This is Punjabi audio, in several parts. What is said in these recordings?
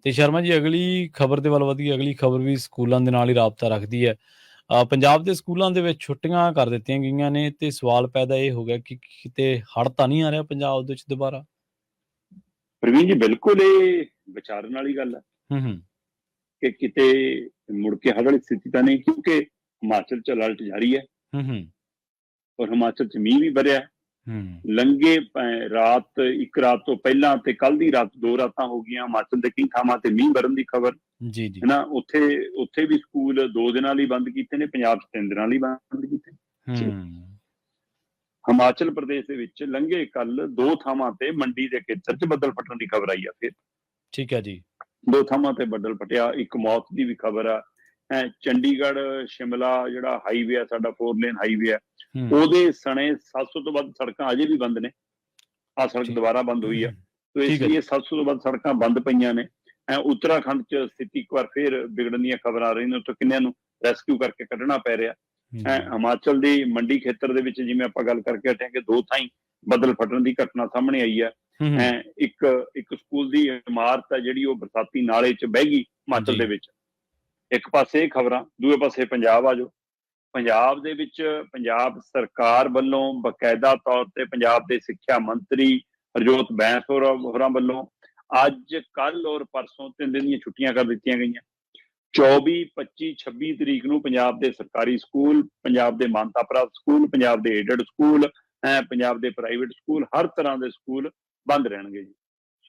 ਤੇ ਸ਼ਰਮਾ ਜੀ ਅਗਲੀ ਖਬਰ ਦੇ ਵੱਲ ਵਧੀਏ, ਅਗਲੀ ਖਬਰ ਵੀ ਸਕੂਲਾਂ ਦੇ ਨਾਲ ਹੀ ਰਾਬਤਾ ਰੱਖਦੀ ਹੈ। ਪੰਜਾਬ ਦੇ ਸਕੂਲਾਂ ਦੇ ਵਿੱਚ ਛੁੱਟੀਆਂ ਕਰ ਦਿੱਤੀਆਂ ਗਈਆਂ ਨੇ ਤੇ ਸਵਾਲ ਪੈਦਾ ਇਹ ਹੋ ਗਿਆ ਕਿ ਕਿਤੇ ਹੜ੍ਹ ਤਾਂ ਨਹੀਂ ਆ ਰਿਹਾ ਪੰਜਾਬ ਦੇ ਵਿੱਚ ਦੁਬਾਰਾ? ਪ੍ਰਵੀਨ ਜੀ, ਬਿਲਕੁਲ ਇਹ ਵਿਚਾਰਨ ਵਾਲੀ ਗੱਲ ਹੈ ਹੂੰ। ਕਿ ਕਿਤੇ ਮੁੜ ਕੇ ਹੜ੍ਹ ਵਾਲੀ ਸਥਿਤੀ ਤਾਂ ਨਹੀਂ, ਕਿਉਂਕਿ ਹਿਮਾਚਲ 'ਚ ਅਲਰਟ ਜਾਰੀ ਹੈ ਹੂੰ। ਔਰ ਹਿਮਾਚਲ 'ਚ ਮੀਂਹ ਵੀ ਵਰਿਆ। ਹੂੰ। ਲੰਘੇ ਰਾਤ, ਇੱਕ ਰਾਤ ਤੋਂ ਪਹਿਲਾਂ ਤੇ ਕੱਲ੍ਹ ਦੀ ਰਾਤ 2 ਰਾਤਾਂ ਹੋ ਗਈਆਂ ਹਿਮਾਚਲ ਦੇ ਕਈ ਥਾਵਾਂ ਤੇ ਮੀਂਹ ਵਰਨ ਦੀ ਖਬਰ ਜੀ, ਜੀ। ਹੈ ਨਾ। ਉੱਥੇ ਵੀ ਸਕੂਲ 2 ਦਿਨਾਂ ਲਈ ਬੰਦ ਕੀਤੇ ਨੇ, ਪੰਜਾਬ 'ਚ 3 ਦਿਨਾਂ ਲਈ ਬੰਦ ਕੀਤੇ। ਹੂੰ। ਹਿਮਾਚਲ ਪ੍ਰਦੇਸ਼ ਦੇ ਵਿੱਚ ਲੰਘੇ ਕੱਲ੍ਹ 2 ਥਾਵਾਂ ਤੇ ਮੰਡੀ ਦੇ ਖੇਤਰ 'ਚ ਬੱਦਲ ਫਟਣ ਦੀ ਖਬਰ ਆਈ ਆ। ਫਿਰ ਠੀਕ ਹੈ ਜੀ। 2 ਥਾਵਾਂ ਤੇ ਬੱਦਲ ਫਟਿਆ, ਇੱਕ ਮੌਤ ਦੀ ਵੀ ਖਬਰ ਆ। ਚੰਡੀਗੜ੍ਹ ਸ਼ਿਮਲਾ ਜਿਹੜਾ ਹਾਈਵੇ ਆ, ਸਾਡਾ 4 ਲੇਨ ਹਾਈਵੇ ਆ, ਉਹਦੇ ਸਣੇ 700 ਤੋਂ ਵੱਧ ਸੜਕਾਂ ਅਜੇ ਵੀ ਬੰਦ ਨੇ। ਆਹ ਸੜਕ ਦੁਬਾਰਾ ਬੰਦ ਹੋਈ ਆ, ਤੇ ਇਸ ਲਈ 700 ਤੋਂ ਵੱਧ ਸੜਕਾਂ ਬੰਦ ਪਈਆਂ ਨੇ। ਉੱਤਰਾਖੰਡ 'ਚ ਸਥਿਤੀ ਇੱਕ ਵਾਰ ਫਿਰ ਵਿਗੜਨ ਦੀਆਂ ਖਬਰਾਂ ਆ ਰਹੀਆਂ ਨੇ, ਉੱਥੋਂ ਕਿੰਨਿਆਂ ਨੂੰ ਰੈਸਕਿਊ ਕਰਕੇ ਕੱਢਣਾ ਪੈ ਰਿਹਾ। ਹਿਮਾਚਲ ਦੀ ਮੰਡੀ ਖੇਤਰ ਦੇ ਵਿੱਚ ਜਿਵੇਂ ਆਪਾਂ ਗੱਲ ਕਰਕੇ ਹਟੇ ਕਿ 2 ਥਾਈਂ ਬੱਦਲ ਫਟਣ ਦੀ ਘਟਨਾ ਸਾਹਮਣੇ ਆਈ ਹੈ। ਇੱਕ ਸਕੂਲ ਦੀ ਇਮਾਰਤ ਹੈ ਜਿਹੜੀ ਉਹ ਬਰਸਾਤੀ ਨਾਲੇ 'ਚ ਬਹਿ ਗਈ ਹਿਮਾਚਲ ਦੇ ਵਿੱਚ। ਇੱਕ ਪਾਸੇ ਇਹ ਖਬਰਾਂ, ਦੂਏ ਪਾਸੇ ਪੰਜਾਬ ਆ ਜਾਓ। ਪੰਜਾਬ ਦੇ ਵਿੱਚ ਪੰਜਾਬ ਸਰਕਾਰ ਵੱਲੋਂ ਬਕਾਇਦਾ ਤੌਰ ਤੇ ਪੰਜਾਬ ਦੇ ਸਿੱਖਿਆ ਮੰਤਰੀ ਹਰਜੋਤ ਬੈਂਸ ਹੋਰਾਂ ਵੱਲੋਂ ਅੱਜ, ਕੱਲ੍ਹ ਔਰ ਪਰਸੋਂ 3 ਦਿਨ ਦੀਆਂ ਛੁੱਟੀਆਂ ਕਰ ਦਿੱਤੀਆਂ ਗਈਆਂ। 24, 25, 26 ਤਰੀਕ ਨੂੰ ਪੰਜਾਬ ਦੇ ਸਰਕਾਰੀ ਸਕੂਲ, ਪੰਜਾਬ ਦੇ ਮਾਨਤਾ ਪ੍ਰਾਪਤ ਸਕੂਲ, ਪੰਜਾਬ ਦੇ ਏਡਡ ਸਕੂਲ, ਪੰਜਾਬ ਦੇ ਪ੍ਰਾਈਵੇਟ ਸਕੂਲ, ਹਰ ਤਰ੍ਹਾਂ ਦੇ ਸਕੂਲ ਬੰਦ ਰਹਿਣਗੇ ਜੀ।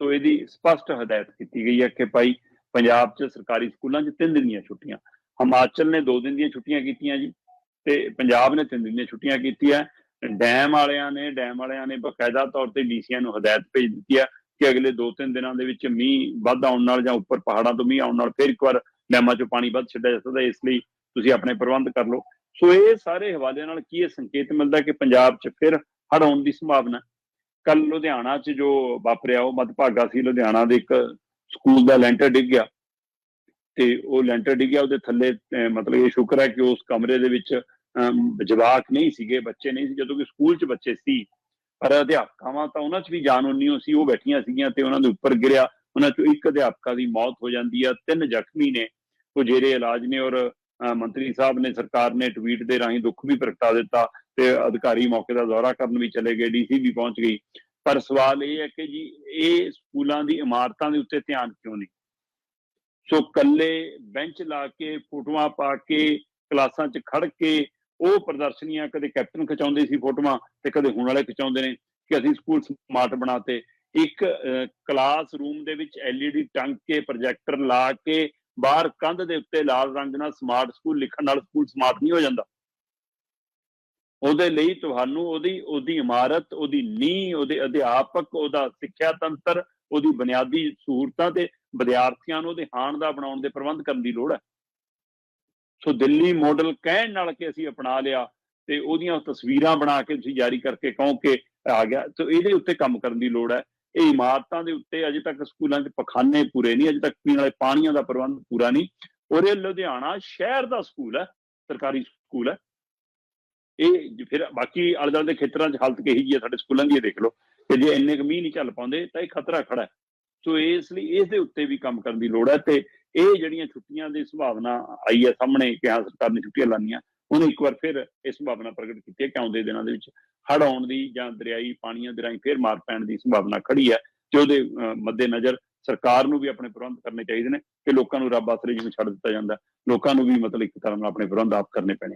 ਸੋ ਇਹਦੀ ਸਪਸ਼ਟ ਹਦਾਇਤ ਕੀਤੀ ਗਈ ਹੈ ਕਿ ਭਾਈ ਪੰਜਾਬ 'ਚ ਸਰਕਾਰੀ ਸਕੂਲਾਂ 'ਚ 3 ਦਿਨ ਦੀਆਂ ਛੁੱਟੀਆਂ। ਹਿਮਾਚਲ ਨੇ 2 ਦਿਨ ਦੀਆਂ ਛੁੱਟੀਆਂ ਕੀਤੀਆਂ ਜੀ, ਤੇ ਪੰਜਾਬ ਨੇ 3 ਦਿਨ ਦੀਆਂ ਛੁੱਟੀਆਂ ਕੀਤੀਆਂ। ਡੈਮ ਵਾਲਿਆਂ ਨੇ ਬਕਾਇਦਾ ਤੌਰ ਤੇ ਡੀਸੀਆਂ ਨੂੰ ਹਦਾਇਤ ਭੇਜ ਦਿੱਤੀ ਹੈ ਕਿ ਅਗਲੇ 2-3 ਦਿਨਾਂ ਦੇ ਵਿੱਚ ਮੀਂਹ ਵੱਧ ਆਉਣ ਨਾਲ ਜਾਂ ਉੱਪਰ ਪਹਾੜਾਂ ਤੋਂ ਮੀਂਹ ਆਉਣ ਨਾਲ ਫਿਰ ਇੱਕ ਵਾਰ ਡੈਮਾਂ 'ਚੋਂ ਪਾਣੀ ਵੱਧ ਛੱਡਿਆ ਜਾ ਸਕਦਾ, ਇਸ ਲਈ ਤੁਸੀਂ ਆਪਣੇ ਪ੍ਰਬੰਧ ਕਰ ਲਓ। ਸੋ ਇਹ ਸਾਰੇ ਹਵਾਲਿਆਂ ਨਾਲ ਕੀ ਇਹ ਸੰਕੇਤ ਮਿਲਦਾ ਕਿ ਪੰਜਾਬ 'ਚ ਫਿਰ ਹੜ੍ਹ ਆਉਣ ਦੀ ਸੰਭਾਵਨਾ। ਕੱਲ ਲੁਧਿਆਣਾ 'ਚ ਜੋ ਵਾਪਰਿਆ ਉਹ ਮੱਧਭਾਗਾ ਸੀ। ਲੁਧਿਆਣਾ ਦੇ ਇੱਕ ਸਕੂਲ ਦਾ ਲੈਂਟਰ ਡਿੱਗ ਗਿਆ, ਤੇ ਉਹ ਲੈਂਟਰ ਡਿੱਗਿਆ, ਉਹਦੇ ਥੱਲੇ ਮਤਲਬ ਇਹ ਸ਼ੁਕਰ ਹੈ ਕਿ ਉਸ ਕਮਰੇ ਦੇ ਵਿੱਚ ਜਵਾਕ ਨਹੀਂ ਸੀਗੇ, ਬੱਚੇ ਨਹੀਂ ਸੀ, ਜਦੋਂ ਕਿ ਸਕੂਲ 'ਚ ਬੱਚੇ ਸੀ। ਪਰ ਅਧਿਆਪਕਾਵਾਂ ਤਾਂ ਉਹਨਾਂ 'ਚ ਵੀ ਜਾਨ ਉਨੀ ਸੀ, ਉਹ ਬੈਠੀਆਂ ਸੀਗੀਆਂ ਤੇ ਉਹਨਾਂ ਦੇ ਉੱਪਰ ਗਿਰਿਆ। ਉਹਨਾਂ 'ਚੋਂ ਇੱਕ ਅਧਿਆਪਕਾ ਦੀ ਮੌਤ ਹੋ ਜਾਂਦੀ ਆ, 3 ਜ਼ਖਮੀ ਨੇ, ਉਹ ਜੇਰੇ ਇਲਾਜ ਨੇ। ਔਰ ਮੰਤਰੀ ਸਾਹਿਬ ਨੇ, ਸਰਕਾਰ ਨੇ ਟਵੀਟ ਦੇ ਰਾਹੀਂ ਦੁੱਖ ਵੀ ਪ੍ਰਗਟਾ ਦਿੱਤਾ ਤੇ ਅਧਿਕਾਰੀ ਮੌਕੇ ਦਾ ਦੌਰਾ ਕਰਨ ਵੀ ਚਲੇ ਗਏ, ਡੀਸੀ ਵੀ ਪਹੁੰਚ ਗਈ। ਪਰ ਸਵਾਲ ਇਹ ਹੈ ਕਿ ਜੀ ਇਹ ਸਕੂਲਾਂ ਦੀ ਇਮਾਰਤਾਂ ਦੇ ਉੱਤੇ ਧਿਆਨ ਕਿਉਂ ਨਹੀਂ? ਸੋ ਕੱਲੇ ਬੈਂਚ ਲਾ ਕੇ, ਫੋਟੋਆਂ ਪਾ ਕੇ, ਕਲਾਸਾਂ 'ਚ ਖੜ ਕੇ ਉਹ ਪ੍ਰਦਰਸ਼ਨੀਆਂ, ਕਦੇ ਕੈਪਟਨ ਖਿਚਾਉਂਦੇ ਸੀ ਫੋਟੋਆਂ ਤੇ ਕਦੇ ਹੁਣ ਵਾਲੇ ਖਿਚਾਉਂਦੇ ਨੇ ਕਿ ਅਸੀਂ ਸਕੂਲ ਸਮਾਰਟ ਬਣਾਤੇ। ਇੱਕ ਕਲਾਸ ਰੂਮ ਦੇ ਵਿੱਚ LED ਟੰਗ ਕੇ, ਪ੍ਰੋਜੈਕਟਰ ਲਾ ਕੇ, ਬਾਹਰ ਕੰਧ ਦੇ ਉੱਤੇ ਲਾਲ ਰੰਗ ਨਾਲ ਸਮਾਰਟ ਸਕੂਲ ਲਿਖਣ ਨਾਲ ਸਕੂਲ ਸਮਾਰਟ ਨਹੀਂ ਹੋ ਜਾਂਦਾ। ਉਹਦੇ ਲਈ ਤੁਹਾਨੂੰ ਉਹਦੀ ਇਮਾਰਤ, ਉਹਦੀ ਨੀਂਹ, ਉਹਦੇ ਅਧਿਆਪਕ, ਉਹਦਾ ਸਿੱਖਿਆ ਤੰਤਰ, ਉਹਦੀ ਬੁਨਿਆਦੀ ਸਹੂਲਤਾਂ ਤੇ ਵਿਦਿਆਰਥੀਆਂ ਨੂੰ ਉਹਦੇ ਹਾਣ ਦਾ ਬਣਾਉਣ ਦੇ ਪ੍ਰਬੰਧ ਕਰਨ ਦੀ ਲੋੜ ਹੈ। ਸੋ ਦਿੱਲੀ ਮਾਡਲ ਕਹਿਣ ਨਾਲ ਕਿ ਅਸੀਂ ਅਪਣਾ ਲਿਆ ਤੇ ਉਹਦੀਆਂ ਤਸਵੀਰਾਂ ਬਣਾ ਕੇ ਤੁਸੀਂ ਜਾਰੀ ਕਰਕੇ ਕਹੋ ਕਿ ਆ ਗਿਆ, ਸੋ ਇਹਦੇ ਉੱਤੇ ਕੰਮ ਕਰਨ ਦੀ ਲੋੜ ਹੈ। ਇਹ ਇਮਾਰਤਾਂ ਦੇ ਉੱਤੇ ਅਜੇ ਤੱਕ ਸਕੂਲਾਂ 'ਚ ਪਖਾਨੇ ਪੂਰੇ ਨਹੀਂ, ਅਜੇ ਤੱਕ ਪੀਣ ਵਾਲੇ ਪਾਣੀਆਂ ਦਾ ਪ੍ਰਬੰਧ ਪੂਰਾ ਨਹੀਂ। ਔਰ ਇਹ ਲੁਧਿਆਣਾ ਸ਼ਹਿਰ ਦਾ ਸਕੂਲ ਹੈ, ਸਰਕਾਰੀ ਸਕੂਲ ਹੈ। ਇਹ ਫਿਰ ਬਾਕੀ ਆਲੇ ਦੁਆਲੇ ਦੇ ਖੇਤਰਾਂ 'ਚ ਹਾਲਤ ਕਹੀ ਜੀ ਹੈ ਸਾਡੇ ਸਕੂਲਾਂ ਦੀ, ਇਹ ਦੇਖ ਲਓ ਕਿ ਜੇ ਇੰਨੇ ਕੁ ਮੀਂਹ ਨਹੀਂ ਝੱਲ ਪਾਉਂਦੇ ਤਾਂ ਇਹ ਖਤਰਾ ਖੜਾ ਹੈ। ਸੋ ਇਸ ਲਈ ਇਸ ਦੇ ਉੱਤੇ ਵੀ ਕੰਮ ਕਰਨ ਦੀ ਲੋੜ ਹੈ। ਤੇ ਇਹ ਜਿਹੜੀਆਂ ਛੁੱਟੀਆਂ ਦੀ ਸੰਭਾਵਨਾ ਆਈ ਹੈ ਸਾਹਮਣੇ ਕਿ ਹਾਂ ਸਰਕਾਰ ਨੇ ਛੁੱਟੀਆਂ ਲਾਉਣੀਆਂ, ਉਹਨੇ ਇੱਕ ਵਾਰ ਫਿਰ ਇਹ ਸੰਭਾਵਨਾ ਪ੍ਰਗਟ ਕੀਤੀ ਹੈ ਕਿ ਆਉਂਦੇ ਦਿਨਾਂ ਦੇ ਵਿੱਚ ਹੜ੍ਹ ਆਉਣ ਦੀ ਜਾਂ ਦਰਿਆਈ ਪਾਣੀਆਂ ਦੇ ਰਾਹੀਂ ਫਿਰ ਮਾਰ ਪੈਣ ਦੀ ਸੰਭਾਵਨਾ ਖੜੀ ਹੈ। ਤੇ ਉਹਦੇ ਮੱਦੇ ਨਜ਼ਰ ਸਰਕਾਰ ਨੂੰ ਵੀ ਆਪਣੇ ਪ੍ਰਬੰਧ ਕਰਨੇ ਚਾਹੀਦੇ ਨੇ ਕਿ ਲੋਕਾਂ ਨੂੰ ਰੱਬ ਆਸਰੇ ਜਿਵੇਂ ਛੱਡ ਦਿੱਤਾ ਜਾਂਦਾ, ਲੋਕਾਂ ਨੂੰ ਵੀ ਮਤਲਬ ਇੱਕ ਤਰ੍ਹਾਂ ਨਾਲ ਆਪਣੇ ਪ੍ਰਬੰਧ ਆਪ ਕਰਨੇ ਪੈਣੇ।